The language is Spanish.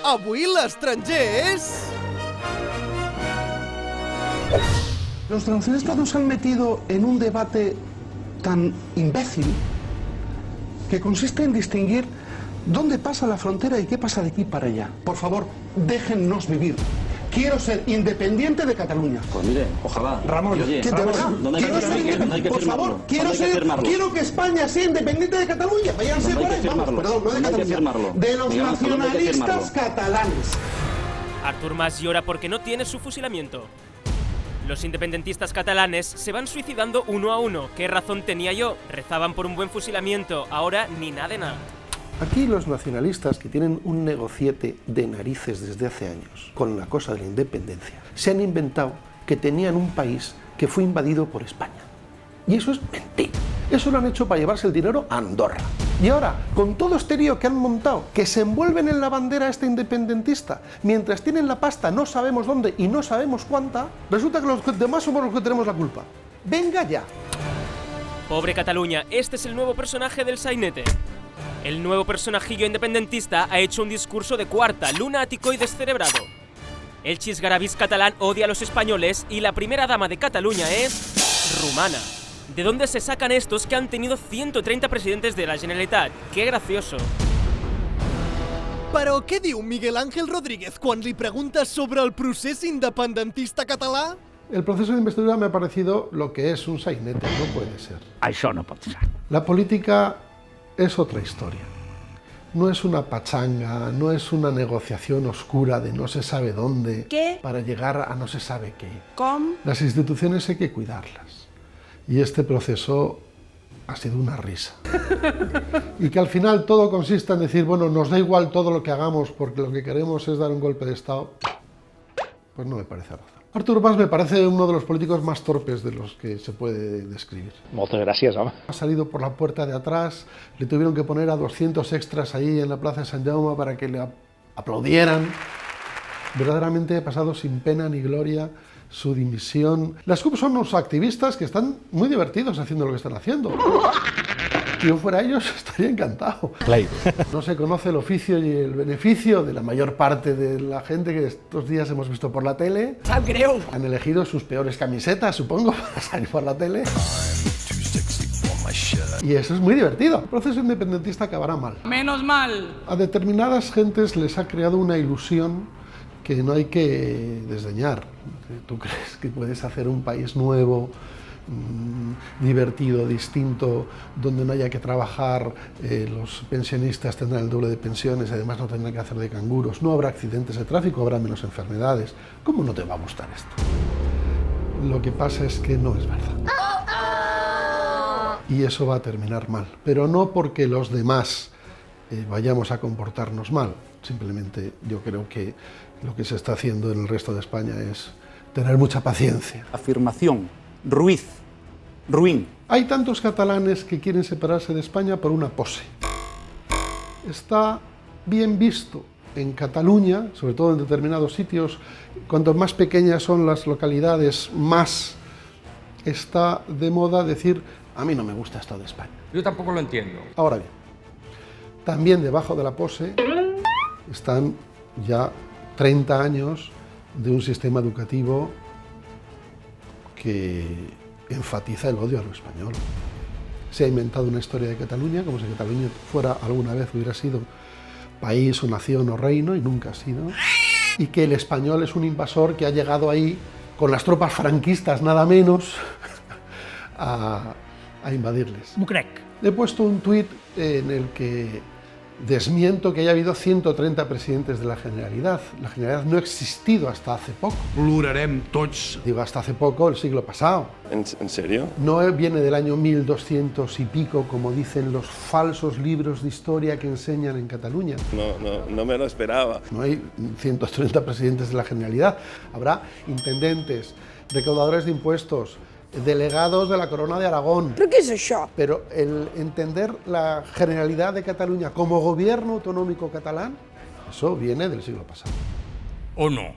Avui l'estranger és... Los nacionalistas nos han metido en un debate tan imbécil que consiste en distinguir dónde pasa la frontera y qué pasa de aquí para allá. Por favor, déjennos vivir. Quiero ser independiente de Cataluña. Pues mire, ojalá. Ramón, oye, ¿qué te pasa? Por favor, quiero que España sea independiente de Cataluña. Váyanse por ahí, vamos, perdón, no de Cataluña. De los nacionalistas catalanes. Artur Mas llora porque no tiene su fusilamiento. Los independentistas catalanes se van suicidando uno a uno. ¿Qué razón tenía yo? Rezaban por un buen fusilamiento, ahora ni nada de nada. Aquí los nacionalistas, que tienen un negociete de narices desde hace años con la cosa de la independencia, se han inventado que tenían un país que fue invadido por España. Y eso es mentira. Eso lo han hecho para llevarse el dinero a Andorra. Y ahora, con todo este lío que han montado, que se envuelven en la bandera esta independentista, mientras tienen la pasta no sabemos dónde y no sabemos cuánta, resulta que los demás somos los que tenemos la culpa. ¡Venga ya! Pobre Cataluña, este es el nuevo personaje del sainete. El nuevo personajillo independentista ha hecho un discurso de cuarta, lunático y descerebrado. El chisgarabis catalán odia a los españoles y la primera dama de Cataluña es... rumana. ¿De dónde se sacan estos que han tenido 130 presidentes de la Generalitat? ¡Qué gracioso! Però què diu Miguel Ángel Rodríguez quan li preguntes sobre el procés independentista català? El proceso de investidura me ha parecido lo que es un sainete, no puede ser. Això no pot ser. La política es otra historia. No es una pachanga, no es una negociación oscura de no se sabe dónde ¿Qué? para llegar a no se sabe qué. Com? Las instituciones hay que cuidarlas. Y este proceso ha sido una risa. Y que al final todo consiste en decir, bueno, nos da igual todo lo que hagamos porque lo que queremos es dar un golpe de Estado, pues no me parece razón. Artur Mas me parece uno de los políticos más torpes de los que se puede describir. Moltes gràcies, home. Ha salido por la puerta de atrás, le tuvieron que poner a 200 extras ahí en la plaza de Sant Jaume para que le aplaudieran. Verdaderamente ha pasado sin pena ni gloria su dimisión. Las CUP son unos activistas que están muy divertidos haciendo lo que están haciendo. Si yo fuera ellos, estaría encantado. No se conoce el oficio y el beneficio de la mayor parte de la gente que estos días hemos visto por la tele. Sap greu. Han elegido sus peores camisetas, supongo, para salir por la tele. Y eso es muy divertido. El proceso independentista acabará mal. Menos mal. A determinadas gentes les ha creado una ilusión que no hay que desdeñar. Tú crees que puedes hacer un país nuevo, divertido, distinto, donde no haya que trabajar, los pensionistas tendrán el doble de pensiones, además no tendrán que hacer de canguros, no habrá accidentes de tráfico, habrá menos enfermedades. ¿Cómo no te va a gustar esto? Lo que pasa es que no es verdad. Y eso va a terminar mal, pero no porque los demás vayamos a comportarnos mal, simplemente yo creo que lo que se está haciendo en el resto de España es tener mucha paciencia. Afirmación. Ruiz. Ruin. Hay tantos catalanes que quieren separarse de España por una pose. Está bien visto en Cataluña, sobre todo en determinados sitios, cuanto más pequeñas son las localidades, más está de moda decir, a mí no me gusta esto de España. Yo tampoco lo entiendo. Ahora bien, también debajo de la pose están ya 30 años de un sistema educativo que enfatiza el odio a lo español. Se ha inventado una historia de Cataluña como si Cataluña fuera alguna vez hubiera sido país o nación o reino y nunca ha sido. Y que el español es un invasor que ha llegado ahí con las tropas franquistas nada menos a invadirles. M'ho crec. He puesto un tuit en el que desmiento que haya habido 130 presidentes de la Generalidad. La Generalidad no ha existido hasta hace poco. Plorarem tots. Digo, hasta hace poco, el siglo pasado. ¿En serio? No viene del año 1200 y pico, como dicen los falsos libros de historia que enseñan en Cataluña. No me lo esperaba. No hay 130 presidentes de la Generalidad. Habrá intendentes, recaudadores de impuestos, delegados de la Corona de Aragón. Però què és això? Pero el entender la Generalidad de Cataluña como gobierno autonómico catalán, eso viene del siglo pasado. ¿O no?